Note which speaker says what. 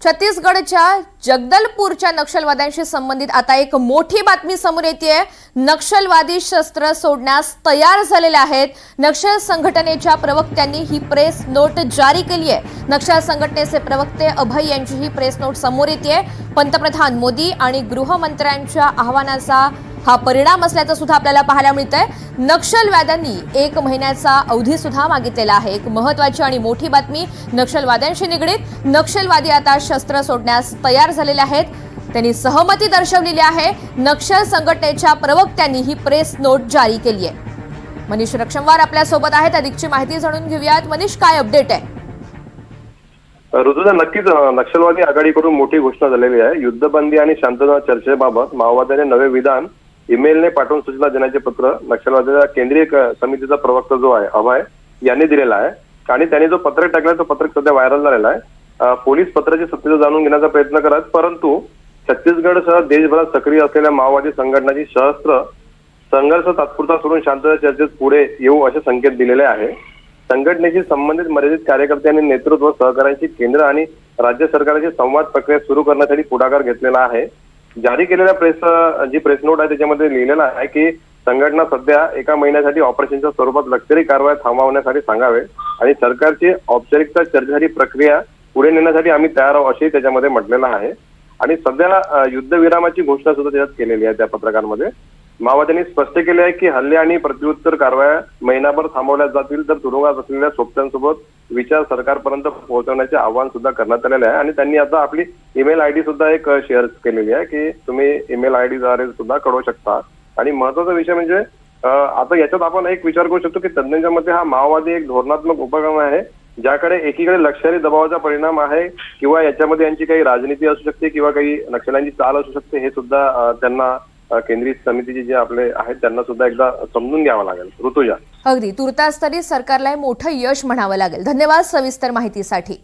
Speaker 1: छत्तीसगडच्या जगदलपूरच्या नक्षलवाद्यांशी संबंधित आता एक मोठी बातमी समोर येते। नक्षलवादी शस्त्र सोडण्यास तयार झालेले आहेत। नक्षल संघटनेच्या प्रवक्त्यांनी ही प्रेस नोट जारी केली आहे। नक्षल संघटनेचे प्रवक्ते अभय यांची ही प्रेस नोट समोर येते। पंतप्रधान मोदी आणि गृहमंत्र्यांच्या आवाहनाचा हा परिणाम असल्याचं सुद्धा आपल्याला पाहायला मिळतंय। नक्षलवाद्यांनी 1 महिन्याचा अवधी सुद्धा मागितलेला आहे। एक महत्त्वाची आणि मोठी बातमी नक्षलवाद्यांशी निगडीत। नक्षलवादी आता शस्त्र सोडण्यास तयार झालेले आहेत। त्यांनी सहमती दर्शवलेली आहे। नक्षल संघटनेच्या प्रवक्त्यांनी ही प्रेस नोट जारी केली आहे। मनीष रक्षमवार आपल्या सोबत आहेत। अधिकची माहिती जाणून घेऊयात। मनीष, काय अपडेट आहे?
Speaker 2: ऋतुजा, नक्कीच नक्षलवादी आघाडीकडून मोठी घोषणा झालेली आहे। युद्धबंदी आणि शांतता चर्चेबाबत माओवाद्यांनी नवे विधान ईमेलने पाठवून सूचना देण्याचे पत्र नक्षलवाद्यांच्या केंद्रीय समितीचा प्रवक्ता जो आहे अभय यांनी दिलेला आहे आणि त्यांनी जो पत्रक टाकलाय तो पत्रक सध्या व्हायरल झालेला आहे। पोलीस पत्राची सत्यता जाणून घेण्याचा प्रयत्न करत, परंतु छत्तीसगडसह देशभरात सक्रिय असलेल्या माओवादी संघटनांची सशस्त्र संघर्ष तात्पुरता सोडून शांतता चर्चेत पुढे येऊ असे संकेत दिलेले आहे। संघटनेशी संबंधित मर्यादित कार्यकर्त्यांनी नेतृत्व सहकार्यांशी केंद्र आणि राज्य सरकारची संवाद प्रक्रिया सुरू करण्यासाठी पुढाकार घेतलेला आहे। जारी केलेल्या प्रेस नोट आहे त्याच्यामध्ये लिहिलेलं आहे की संघटना सध्या 1 महिन्यासाठी ऑपरेशनच्या स्वरूपात लष्करी कारवाई थांबवण्यासाठी सांगावे आणि सरकारची औपचारिकता चर्चेसाठी प्रक्रिया पुढे नेण्यासाठी आम्ही तयार आहोत असे त्याच्यामध्ये म्हटलेलं आहे। आणि सध्या युद्धविरामाची घोषणा सुद्धा त्याच्यात केलेली आहे। त्या पत्रकामध्ये माओवाद्यांनी स्पष्ट केले आहे की हल्ले आणि प्रत्युत्तर कारवाया महिनाभर थांबवल्या जातील तर तुरुंगात असलेल्या सोबत्यांसोबत विचार सरकारपर्यंत पोहोचवण्याचे आवाहन सुद्धा करण्यात आलेले आहे। आणि त्यांनी आता आपली ईमेल आयडी सुद्धा एक शेअर केलेली आहे की तुम्ही ईमेल आयडी द्वारे सुद्धा कळवू शकता। आणि महत्वाचा विषय म्हणजे आता याच्यात आपण एक विचार करू शकतो की तज्ञांच्या मते हा माओवादी एक धोरणात्मक उपक्रम आहे ज्याकडे एकीकडे लष्करी दबावाचा परिणाम आहे किंवा याच्यामध्ये यांची काही राजनीती असू शकते किंवा काही नक्षल्यांची चाल असू शकते। हे सुद्धा त्यांना केंद्रीय समितीचे जे आपले आहेत त्यांना सुद्धा एकदा समजून घ्यावं लागेल। ऋतुजा,
Speaker 1: अगदी तुर्तास तरी सरकारला मोठं यश म्हणावं लागेल। धन्यवाद सविस्तर माहितीसाठी।